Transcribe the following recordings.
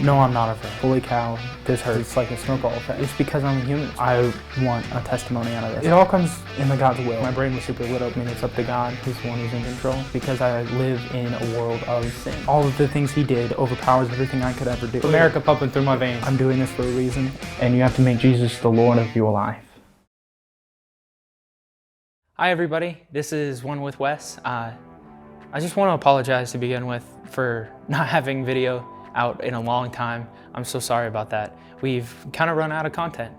No, I'm not afraid. Holy cow, this hurts. It's like a snowball effect. It's because I'm a human. I want a testimony out of this. It all comes in the God's will. My brain was super lit up. I mean, it's up to God. He's the one who's in control. Because I live in a world of sin. All of the things he did overpowers everything I could ever do. America pumping through my veins. I'm doing this for a reason. And you have to make Jesus the Lord of your life. Hi everybody, this is One with Wes. I just want to apologize to begin with for not having video out in a long time. I'm so sorry about that. We've kind of run out of content.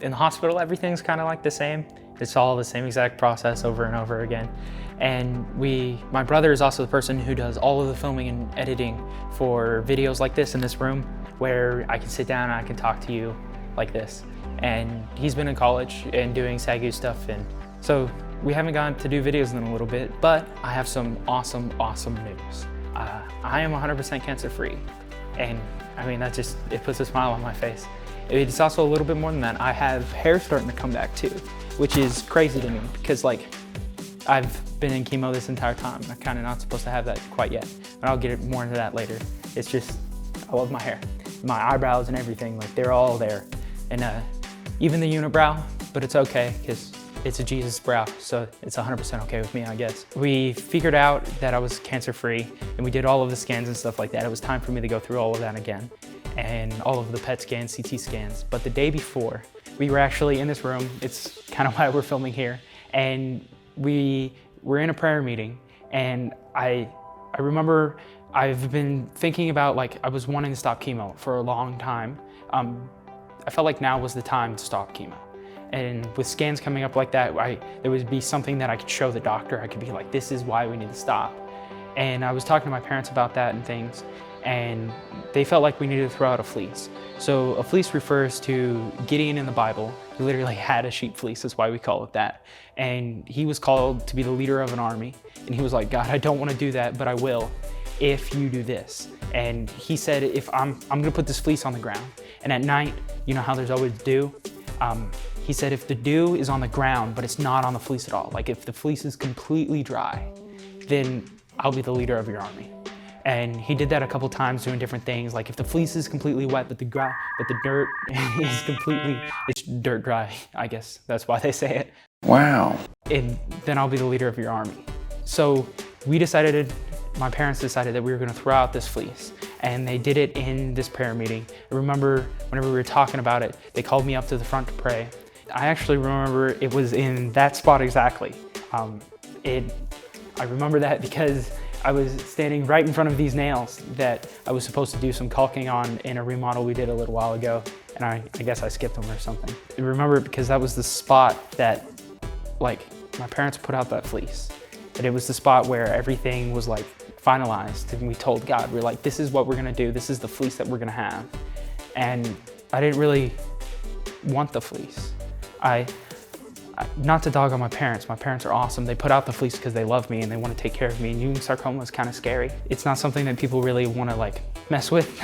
In the hospital, everything's kind of like the same. It's all the same exact process over and over again. And my brother is also the person who does all of the filming and editing for videos like this in this room, where I can sit down and I can talk to you like this. And he's been in college and doing SAGU stuff, and so we haven't gotten to do videos in a little bit, but I have some awesome news. I am 100% cancer free. And I mean, it puts a smile on my face. It's also a little bit more than that. I have hair starting to come back too, which is crazy to me because I've been in chemo this entire time. I'm kind of not supposed to have that quite yet, but I'll get more into that later. It's just, I love my hair. My eyebrows and everything, they're all there. And even the unibrow, but it's okay because it's a Jesus brow, so it's 100% okay with me, I guess. We figured out that I was cancer-free, and we did all of the scans and stuff like that. It was time for me to go through all of that again, and all of the PET scans, CT scans. But the day before, we were actually in this room. It's kind of why we're filming here, and we were in a prayer meeting, and I remember I've been thinking about, I was wanting to stop chemo for a long time. I felt like now was the time to stop chemo. And with scans coming up like that, there would be something that I could show the doctor. I could be like, this is why we need to stop. And I was talking to my parents about that and things, and they felt like we needed to throw out a fleece. So a fleece refers to Gideon in the Bible. He literally had a sheep fleece, that's why we call it that. And he was called to be the leader of an army. And he was like, God, I don't want to do that, but I will if you do this. And he said, if I'm gonna put this fleece on the ground. And at night, you know how there's always dew? He said, if the dew is on the ground, but it's not on the fleece at all, if the fleece is completely dry, then I'll be the leader of your army. And he did that a couple times doing different things. If the fleece is completely wet, but the dirt is it's dirt dry, I guess. That's why they say it. Wow. And then I'll be the leader of your army. So my parents decided that we were gonna throw out this fleece, and they did it in this prayer meeting. I remember whenever we were talking about it, they called me up to the front to pray. I actually remember it was in that spot exactly. I remember that because I was standing right in front of these nails that I was supposed to do some caulking on in a remodel we did a little while ago, and I guess I skipped them or something. I remember it because that was the spot that, my parents put out that fleece. And it was the spot where everything was finalized, and we told God, we're like, this is what we're gonna do, this is the fleece that we're gonna have. And I didn't really want the fleece. Not to dog on my parents are awesome. They put out the fleece because they love me and they want to take care of me, and Ewing sarcoma is kind of scary. It's not something that people really want to mess with.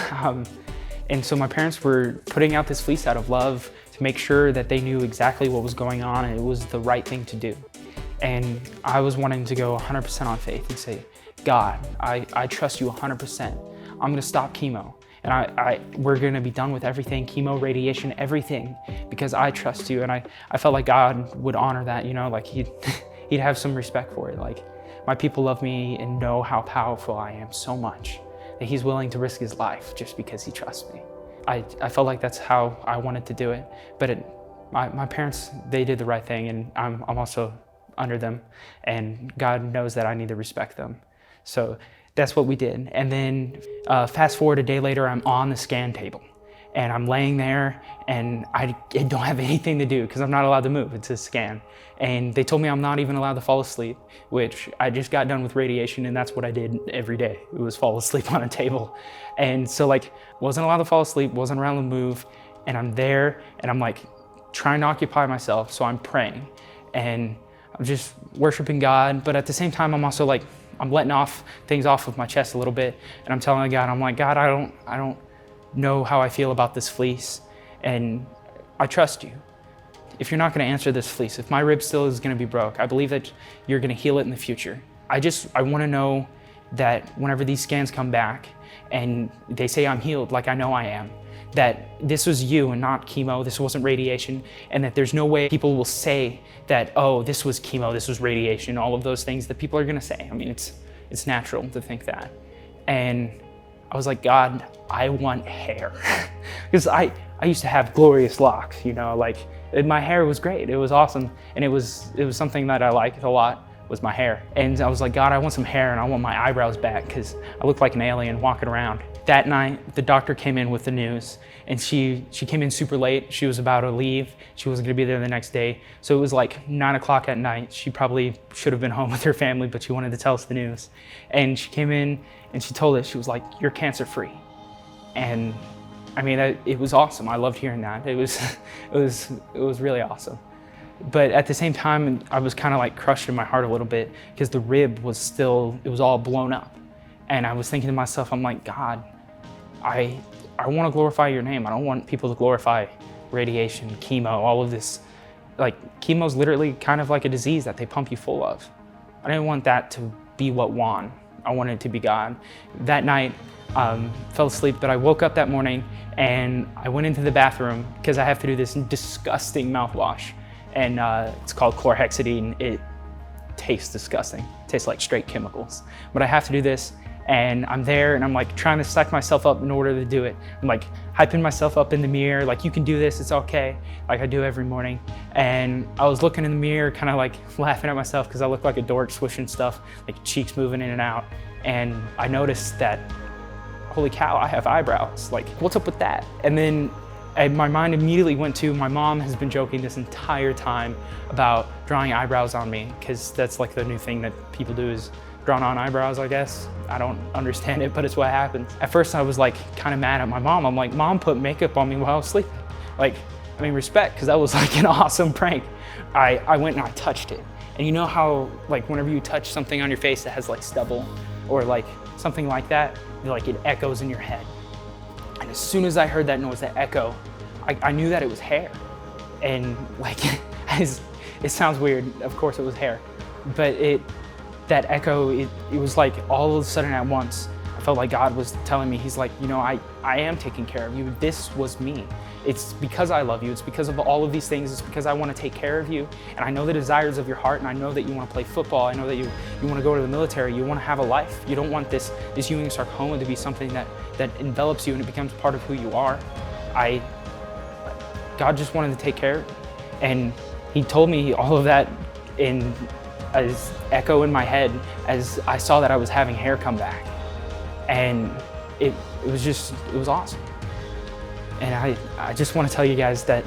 And so my parents were putting out this fleece out of love to make sure that they knew exactly what was going on and it was the right thing to do. And I was wanting to go 100% on faith and say, God, I trust you 100%. I'm gonna stop chemo. And we're gonna be done with everything, chemo, radiation, everything, because I trust you. And I felt like God would honor that, he'd have some respect for it. My people love me and know how powerful I am so much that he's willing to risk his life just because he trusts me. I felt like that's how I wanted to do it. But my parents, they did the right thing, and I'm also under them, and God knows that I need to respect them. So that's what we did. And then fast forward a day later, I'm on the scan table and I'm laying there, and I don't have anything to do because I'm not allowed to move. It's a scan. And they told me I'm not even allowed to fall asleep, which I just got done with radiation, and that's what I did every day. It was fall asleep on a table. And so wasn't allowed to fall asleep, wasn't allowed to move. And I'm there and I'm trying to occupy myself. So I'm praying and I'm just worshiping God. But at the same time, I'm also I'm letting things off of my chest a little bit, and I'm telling God, I'm like, God, I don't know how I feel about this fleece, and I trust you. If you're not gonna answer this fleece, if my rib still is gonna be broke, I believe that you're gonna heal it in the future. I wanna know that whenever these scans come back and they say I'm healed like I know I am, that this was you and not chemo, this wasn't radiation, and that there's no way people will say that, oh, this was chemo, this was radiation, all of those things that people are gonna say. I mean, it's natural to think that. And I was like, God, I want hair. Because I used to have glorious locks, you know, like my hair was great, it was awesome. And it was something that I liked a lot, was my hair. And I was like, God, I want some hair and I want my eyebrows back because I look like an alien walking around. That night, the doctor came in with the news, and she came in super late. She was about to leave. She wasn't gonna be there the next day. So it was like 9 o'clock at night. She probably should have been home with her family, but she wanted to tell us the news. And she came in and she told us, she was like, you're cancer free. And I mean, it was awesome. I loved hearing that. It was really awesome. But at the same time, I was kind of like crushed in my heart a little bit because the rib was still, it was all blown up. And I was thinking to myself, I'm like, God, I want to glorify your name. I don't want people to glorify radiation, chemo, all of this. Like, chemo's literally kind of like a disease that they pump you full of. I didn't want that to be what won. I wanted it to be God. That night, fell asleep, but I woke up that morning and I went into the bathroom because I have to do this disgusting mouthwash. And it's called chlorhexidine. It tastes disgusting. It tastes like straight chemicals. But I have to do this, and I'm there and I'm like trying to psych myself up in order to do it. I'm like hyping myself up in the mirror, like, you can do this, it's okay, like I do every morning. And I was looking in the mirror, kind of like laughing at myself because I look like a dork swishing stuff, like cheeks moving in and out. And I noticed that, holy cow, I have eyebrows. Like, what's up with that? And then my mind immediately went to, my mom has been joking this entire time about drawing eyebrows on me, because that's like the new thing that people do, is drawn on eyebrows, I guess. I don't understand it, but it's what happens. At first I was like kind of mad at my mom. I'm like, Mom put makeup on me while I was sleeping. Like, I mean, respect, because that was like an awesome prank. I went and I touched it. And you know how, like, whenever you touch something on your face that has like stubble or like something like that, like it echoes in your head. And as soon as I heard that noise, that echo, I knew that it was hair. And like, it sounds weird, of course it was hair, but that echo, it was like all of a sudden at once, I felt like God was telling me, he's like, you know, I am taking care of you. This was me. It's because I love you. It's because of all of these things. It's because I want to take care of you. And I know the desires of your heart, and I know that you want to play football. I know that you want to go to the military. You want to have a life. You don't want this Ewing sarcoma to be something that envelops you and it becomes part of who you are. God just wanted to take care of me. And he told me all of that in as echo in my head as I saw that I was having hair come back. And it was awesome. And I just want to tell you guys that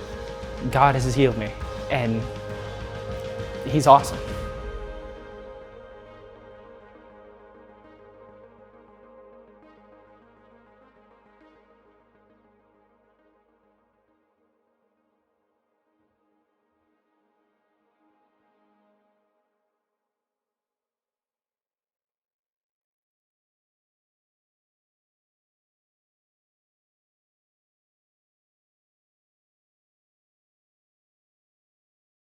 God has healed me, and he's awesome.